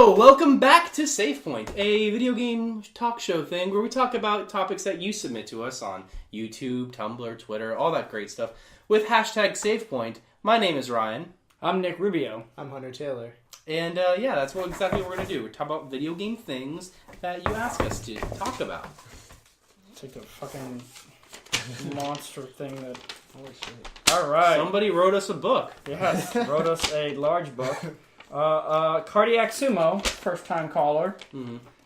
Hello, welcome back to Save Point, a video game talk show thing where we talk about topics that you submit to us on YouTube, Tumblr, Twitter, all that great stuff with hashtag SavePoint. My name is Ryan. I'm Nick Rubio. I'm Hunter Taylor. And that's exactly what we're going to do. We're talking about video game things that you ask us to talk about. It's like a fucking monster thing that... Holy shit. Alright. Somebody wrote us a book. Yes, wrote us a large book. Cardiac Sumo, first time caller,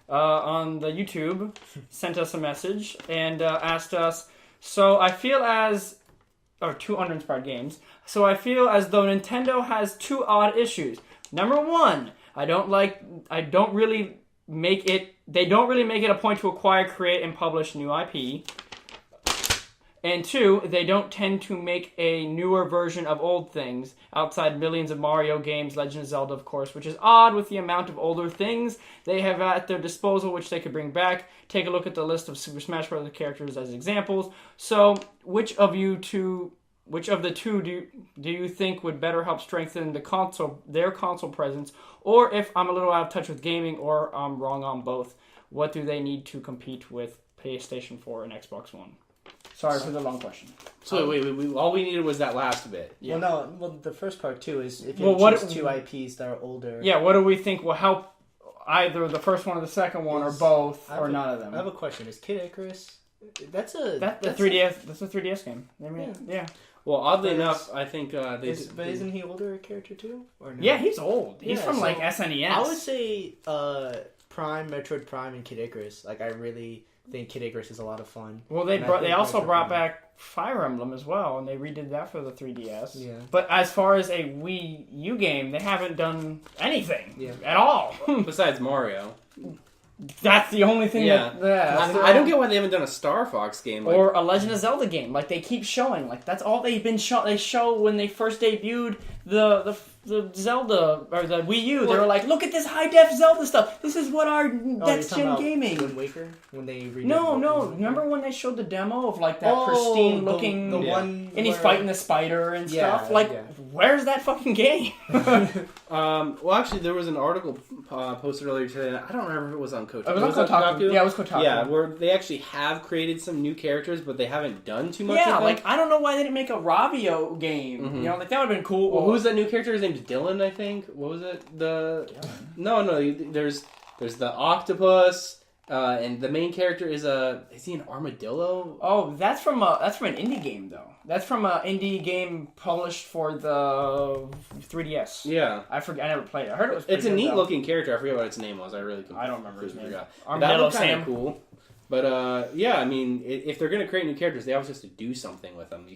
on the YouTube, sent us a message and asked us, to UnderInspired Games, so I feel as though Nintendo has two odd issues. Number one, they don't really make it a point to acquire, create, and publish new IP. And two, they don't tend to make a newer version of old things, outside millions of Mario games, Legend of Zelda, of course, which is odd with the amount of older things they have at their disposal, which they could bring back. Take a look at the list of Super Smash Bros. Characters as examples. So, which of the two do you think would better help strengthen their console presence? Or if I'm a little out of touch with gaming, or I'm wrong on both, what do they need to compete with PlayStation 4 and Xbox One? Sorry for the long question. So wait, all we needed was that last bit. Yeah. Well, the first part too is if you choose two IPs that are older. Yeah, what do we think will help either the first one or the second one, or both, or none of them? I have a question. Is Kid Icarus? That's a 3DS game. I mean, yeah. Well, oddly enough, I think but isn't he older a character too? Or no? Yeah, he's old. He's from like SNES. I would say Prime, Metroid Prime, and Kid Icarus. Like I really think Kid Icarus is a lot of fun. Well, they also brought back Fire Emblem as well, and they redid that for the 3DS. Yeah. But as far as a Wii U game, they haven't done anything at all. Besides Mario. That's the only thing I don't get why they haven't done a Star Fox game. Or a Legend of Zelda game. Like, they keep showing. Like, that's all they've been They show when they first debuted the Zelda, or the Wii U. They were like, look at this high-def Zelda stuff. This is what our next-gen gaming. Wind Waker? When they No. Remember when they showed the demo of, like, that pristine-looking... The one and he's fighting the spider and stuff? Like, where's that fucking game? Well, actually, there was an article posted earlier today. I don't remember if it was on Kotaku. It was on Kotaku. Yeah, it was Kotaku. Yeah, where they actually have created some new characters, but they haven't done too much with them. Like, I don't know why they didn't make a Ravio game. You know, like, that would have been cool. Well, who's that new character? His name's Dylan, I think. What was it? No. There's the octopus, and the main character is he an armadillo? Oh, that's from an indie game though. That's from an indie game published for the 3DS. Yeah, I never played it. I heard it was. It's a neat looking character. I forget what its name was. I don't remember his name. Armadillo That kind of cool. But I mean, if they're gonna create new characters, they always have to do something with them.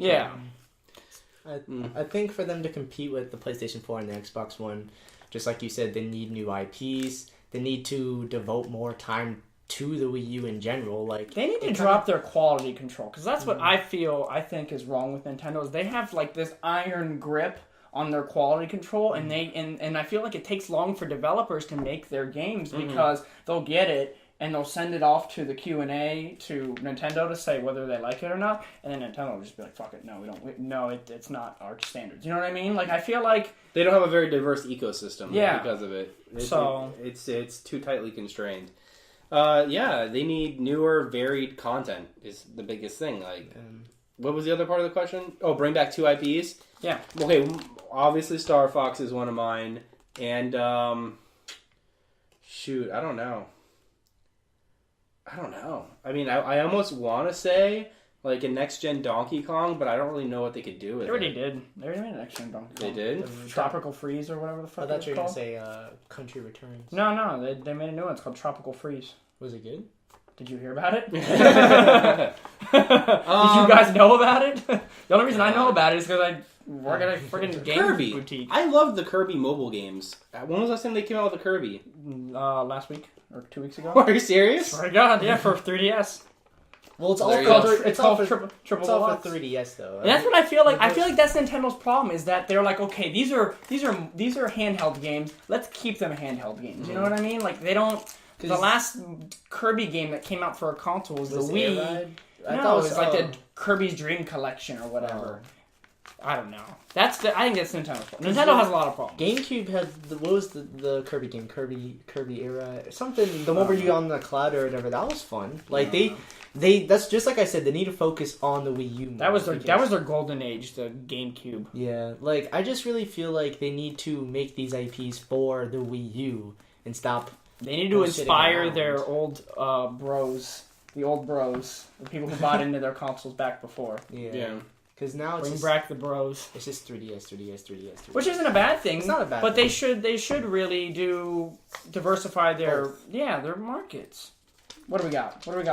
I think for them to compete with the PlayStation 4 and the Xbox One, just like you said, they need new IPs. They need to devote more time to the Wii U in general. Like they need to drop their quality control, because that's what I think is wrong with Nintendo. Is they have like this iron grip on their quality control, and I feel like it takes long for developers to make their games because they'll get it. And they'll send it off to the Q&A to Nintendo to say whether they like it or not. And then Nintendo will just be like, fuck it, no, it's not our standards. You know what I mean? Like, I feel like... They don't have a very diverse ecosystem because of it. It's too tightly constrained. They need newer, varied content is the biggest thing. Like, what was the other part of the question? Oh, bring back two IPs? Yeah. Okay, obviously Star Fox is one of mine. And, I don't know. I mean, I almost want to say like a next-gen Donkey Kong, but I don't really know what they could do with it. They already did. They already made a next-gen Donkey Kong. They did? Tropical Freeze or whatever the fuck I thought you were going to say Country Returns. No, they made a new one. It's called Tropical Freeze. Was it good? Did you hear about it? Did you guys know about it? The only reason I know about it is because I work at a freaking game boutique. I loved the Kirby mobile games. When was the last time they came out with a Kirby? Last week. Or 2 weeks ago. Are you serious? Swear to God, yeah, for 3DS. Well, it's all for 3DS though. Right? And that's what I feel like. I feel like that's Nintendo's problem, is that they're like, okay, these are handheld games. Let's keep them handheld games. You know what I mean? Like they don't. The last Kirby game that came out for a console was the Wii. It was like the Kirby's Dream Collection or whatever. I don't know. I think that's Nintendo's fault. Nintendo has a lot of problems. GameCube had what was the Kirby game? Kirby era something. The one where you on the cloud or whatever. That was fun. Like they that's just like I said. They need to focus on the Wii U. That was their golden age. The GameCube. Yeah, like I just really feel like they need to make these IPs for the Wii U and stop. They need to inspire their old bros. The old bros, the people who bought into their consoles back before. Yeah. Because now it's bring back the bros. It's just 3DS. Which isn't a bad thing. It's not a bad but thing. they should really diversify their markets. What do we got? All right.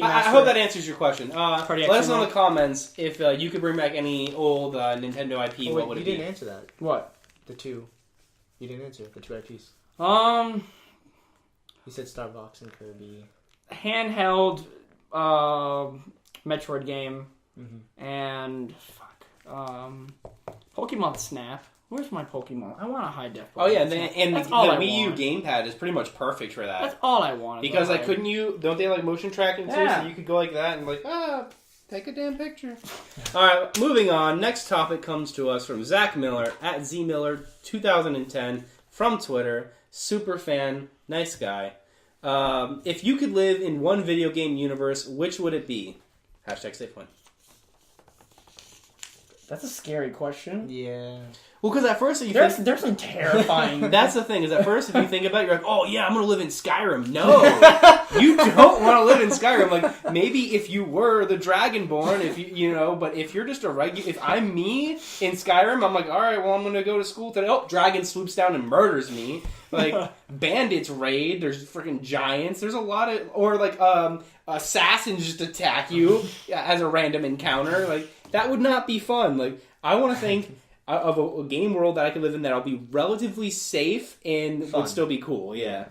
I hope that answers your question. Let us know in the comments if you could bring back any old Nintendo IP. What would it be? You didn't answer that. What? The two. You didn't answer the two IPs. You said Starbucks and Kirby. Handheld Metroid game. Mm-hmm. And Pokemon Snap. Where's my Pokemon? I want a high def Pokemon. Oh yeah, and the Wii U gamepad is pretty much perfect for that. That's all I want. Because like, don't they like motion tracking too? So you could go like that and like take a damn picture. All right, moving on. Next topic comes to us from Zach Miller at ZMiller2010 from Twitter. Super fan, nice guy. If you could live in one video game universe, which would it be? #SafePoint. That's a scary question. Yeah. Well, because at first there's some terrifying. That's the thing. Is at first if you think about it, you're like, oh yeah, I'm gonna live in Skyrim. No, you don't want to live in Skyrim. Like maybe if you were the Dragonborn, if you know, but if you're just a regular, if I'm me in Skyrim, I'm like, all right, well I'm gonna go to school today. Oh, dragon swoops down and murders me. Like bandits raid. There's freaking giants. There's a lot of or like assassins just attack you as a random encounter. Like that would not be fun. Like I want to think. Of a game world that I could live in that'll be relatively safe and fun. Would still be cool, yeah.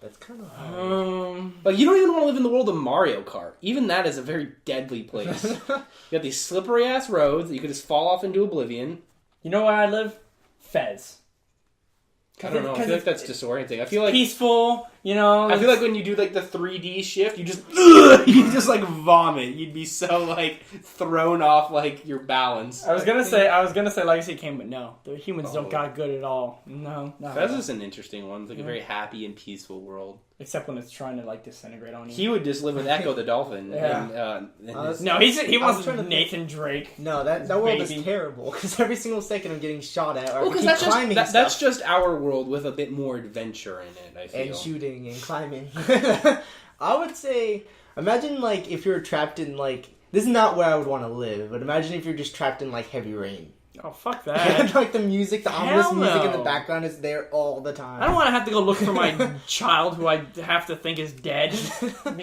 That's kind of hard. But you don't even want to live in the world of Mario Kart. Even that is a very deadly place. You got these slippery ass roads that you could just fall off into oblivion. You know where I live? Fez. I don't know. I feel like that's disorienting. I feel like peaceful. You know, I feel like when you do like the 3D shift, you just like vomit. You'd be so like thrown off like your balance. I was gonna say Legacy came, but no, the humans don't got good at all. No, Fez is an interesting one. It's like a very happy and peaceful world. Except when it's trying to like disintegrate on you. He would just live with Echo the dolphin. Yeah. No, he wants Nathan Drake. No, that world is terrible because every single second I'm getting shot at. Or because that's just our world with a bit more adventure in it. I feel. And shooting and climbing. I would say, imagine like if you're trapped in like this is not where I would want to live, but imagine if you're just trapped in like heavy rain. Oh, fuck that. And, like, the music, the ominous music in the background is there all the time. I don't want to have to go look for my child who I have to think is dead.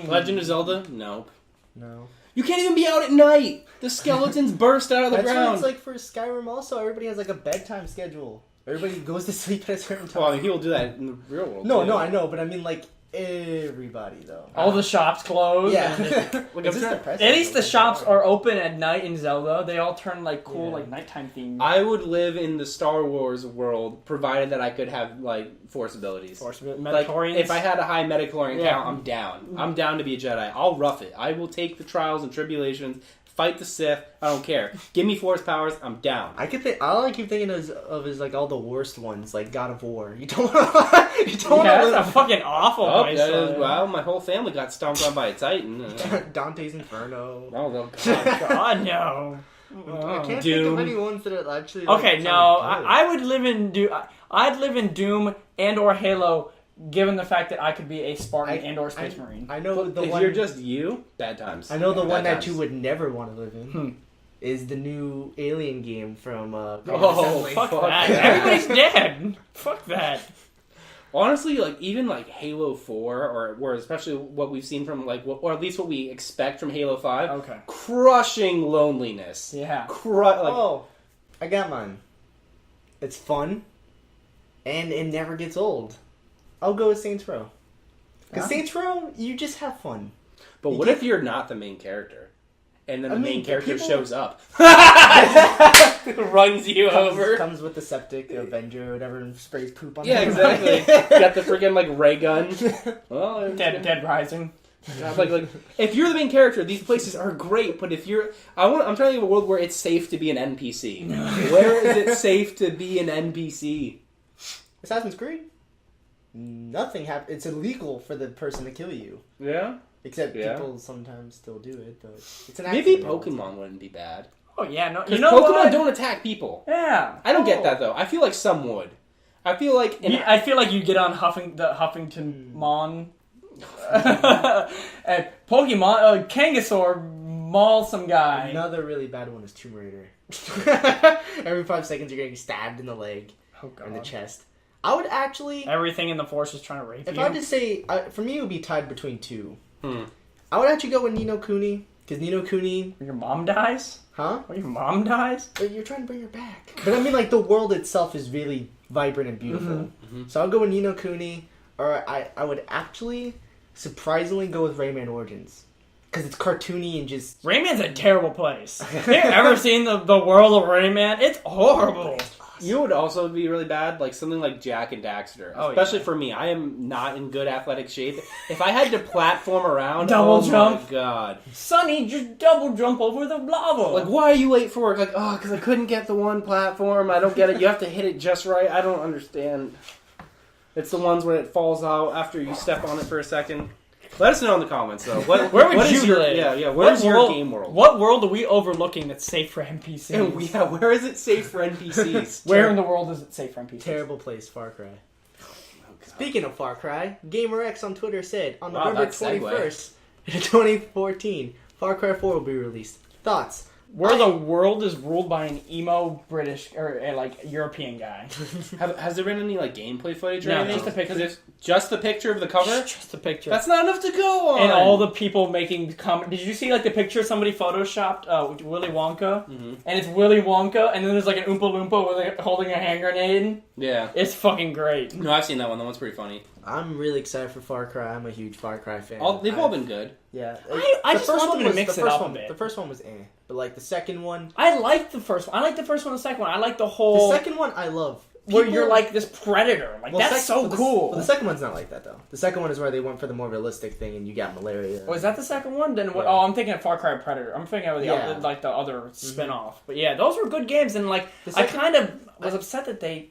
Legend of Zelda? Nope. No. You can't even be out at night! The skeletons burst out of the ground! That's what it's like for Skyrim also. Everybody has, like, a bedtime schedule. Everybody goes to sleep at a certain time. Well, I mean, people do that in the real world, No, I know, but I mean, like, everybody, though. All the shops close. Yeah. At least the shops are open at night in Zelda. They all turn like cool, like nighttime themes. I would live in the Star Wars world, provided that I could have like Force abilities. Like, if I had a high Metachlorian count, I'm down. I'm down to be a Jedi. I'll rough it. I will take the trials and tribulations. Fight the Sith. I don't care. Give me Force powers. I'm down. All I keep thinking of is like all the worst ones, like God of War. You don't want to. That's a fucking awful. Well, my whole family got stomped on by a Titan. Dante's Inferno. Oh God, no. I can't think of any ones that are actually. Okay, no. I would live in Doom. I'd live in Doom and or Halo. Given the fact that I could be a Spartan and or Space Marine. I know if you're just you, bad times. I know the one that you would never want to live in is the new Alien game from fuck that. Everybody's dead. Fuck that. Honestly, like even like Halo 4 or especially what we've seen from like or at least what we expect from Halo 5. Okay. Crushing loneliness. Yeah. I got mine. It's fun and it never gets old. I'll go with Saints Row. Because Saints Row, you just have fun. But what if you're not the main character? And then the main character shows up. Runs you over. Comes with the septic, the Avenger, or whatever, and sprays poop on exactly. Got the freaking like ray gun. Well, Dead Rising. God, like if you're the main character, these places are great. But if you're, I'm trying to think of a world where it's safe to be an NPC. Where is it safe to be an NPC? Assassin's Creed. Nothing happens. It's illegal for the person to kill you. Yeah. Except people sometimes still do it, but it's an maybe Pokemon wouldn't be bad. Oh yeah, no, because Pokemon don't attack people. Yeah, I don't get that though. I feel like some would. I feel like you get on Huffington Mon. And Pokemon, Kangasaur maul some guy. Another really bad one is Tomb Raider. Every 5 seconds you're getting stabbed in the leg or in the chest. I would actually... Everything in the force is trying to rape you. If I had to say... for me, it would be tied between two. I would actually go with Ni no Kuni. Because Ni no Kuni... Your mom dies? Huh? When your mom dies? But you're trying to bring her back. But I mean, like, the world itself is really vibrant and beautiful. So I'll go with Ni no Kuni. Or I would actually surprisingly go with Rayman Origins. Because it's cartoony and just... Rayman's a terrible place. Have you ever seen the world of Rayman? It's horrible. You would also be really bad, like something like Jak and Daxter. Especially for me. I am not in good athletic shape. If I had to platform around, double jump. My God. Sonny, just double jump over the lava. Like, why are you late for work? Like, because I couldn't get the one platform. I don't get it. You have to hit it just right. I don't understand. It's the ones where it falls out after you step on it for a second. Let us know in the comments, though. Where would you live? Yeah. Where's your game world? What world are we overlooking that's safe for NPCs? Where is it safe for NPCs? Where in the world is it safe for NPCs? Terrible place, Far Cry. Speaking of Far Cry, GamerX on Twitter said on November 21st, 2014, Far Cry 4 will be released. Thoughts? Where the world is ruled by an emo British or European guy. Has there been any gameplay footage or no, anything? Just a picture. Because it's just the picture of the cover. Just the picture. That's not enough to go on. And all the people making comment. Did you see the picture somebody photoshopped Willy Wonka? Mm-hmm. And it's Willy Wonka, and then there's an Oompa Loompa with holding a hand grenade. Yeah, it's fucking great. No, I've seen that one. That one's pretty funny. I'm really excited for Far Cry. I'm a huge Far Cry fan. They've all been good. Yeah. I just want them to mix it up a bit. The first one was but the second one... I liked the first one. I liked the first one and the second one. I like the whole... The second one I love. Where you're this predator. That's so cool. The second one's not like that, though. The second one is where they went for the more realistic thing and you got malaria. Oh, is that the second one? Then what? Yeah. Oh, I'm thinking of Far Cry Predator. I'm thinking of the other spin-off. But yeah, those were good games. And I kind of was upset that they...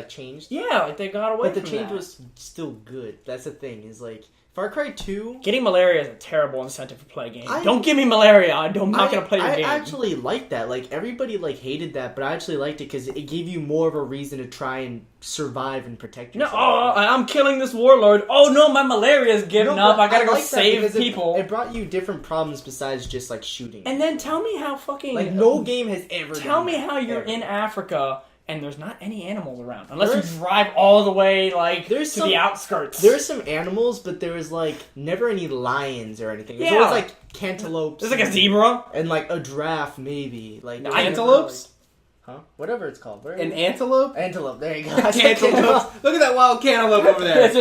changed? Yeah, they got away from that. But the change was still good. That's the thing, is Far Cry 2... Getting malaria is a terrible incentive to play a game. Don't give me malaria. I'm not going to play your game. I actually liked that. Everybody hated that, but I actually liked it because it gave you more of a reason to try and survive and protect yourself. No, I'm killing this warlord. Oh no, my malaria's giving up. I gotta go save people. It brought you different problems besides just shooting. And then tell me how fucking... no game has ever Tell me how you're in Africa... And there's not any animals around. Unless you drive all the way, to the outskirts. There's some animals, but there was, never any lions or anything. There's always, cantaloupes. There's, a zebra. And, a giraffe, maybe. Antelopes? Huh? Whatever it's called. An antelope? Antelope, there you go. Cantaloupe. Look at that wild cantaloupe over there.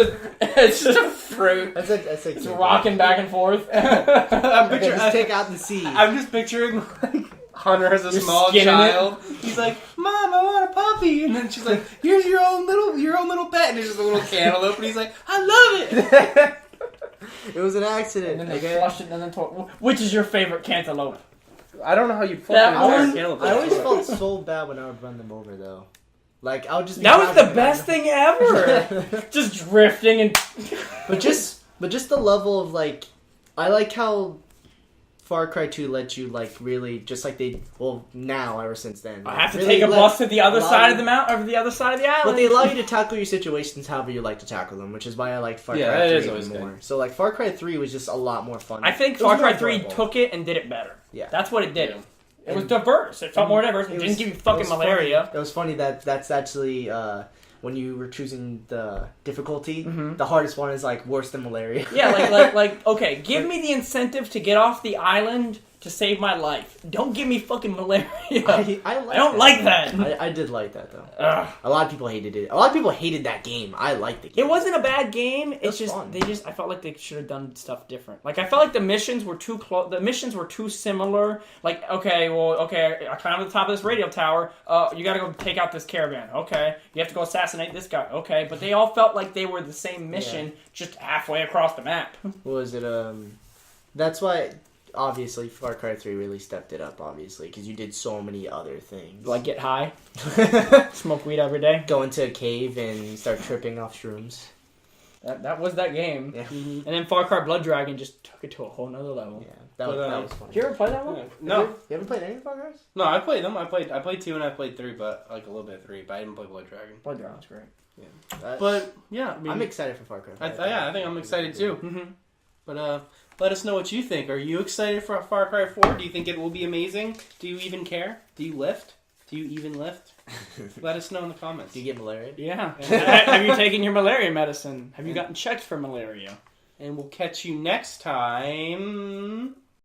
It's just a fruit. It's rocking back and forth. Just take out the seed. I'm just picturing, Hunter as a small child. He's like, Mom, I want a puppy. And then she's like, here's your own little pet. And it's just a little cantaloupe. And he's like, I love it. It was an accident. And then they flushed it and then which is your favorite cantaloupe? I don't know how you'd flush an cantaloupe. I always felt so bad when I would run them over, though. I would just be... That was the best thing ever! Just drifting and... But just the level of, I like how... Far Cry 2 lets you, really, just they... Well, now, ever since then. I have to take a bus to the other side of the mountain, or the other side of the island. But they allow you to tackle your situations however you like to tackle them, which is why I like Far Cry 3 even more. Good. So, Far Cry 3 was just a lot more fun. I think Far Cry 3 took it and did it better. Yeah. That's what it did. Yeah. It was diverse. It felt more diverse. It didn't give you fucking malaria. It was funny that's actually... when you were choosing the difficulty, the hardest one is worse than malaria. Yeah, okay, give me the incentive to get off the island to save my life. Don't give me fucking malaria. I don't like that. I did like that though. A lot of people hated it. A lot of people hated that game. I liked the game. It wasn't a bad game. It's just fun. I felt like they should have done stuff different. Like I felt like the missions were too close. The missions were too similar. Like I climb to the top of this radio tower. You got to go take out this caravan. Okay, you have to go assassinate this guy. Okay, but they all felt like they were the same mission, just halfway across the map. What was it? That's why. Obviously, Far Cry 3 really stepped it up, obviously, because you did so many other things. Like get high, smoke weed every day, go into a cave and start tripping off shrooms. That was that game. Yeah. And then Far Cry Blood Dragon just took it to a whole nother level. Yeah, that was fun. Did you ever play that one? Yeah. No. You haven't played any Far Cry's? No, I played them. I played 2 and I played 3, but like a little bit of 3, but I didn't play Blood Dragon. Blood Dragon's great. Yeah. But yeah, I mean, I'm excited for Far Cry. I think I'm excited too. Mm-hmm. But let us know what you think. Are you excited for Far Cry 4? Do you think it will be amazing? Do you even care? Do you lift? Do you even lift? Let us know in the comments. Do you get malaria? Yeah. Have you taken your malaria medicine? Have you gotten checked for malaria? And we'll catch you next time.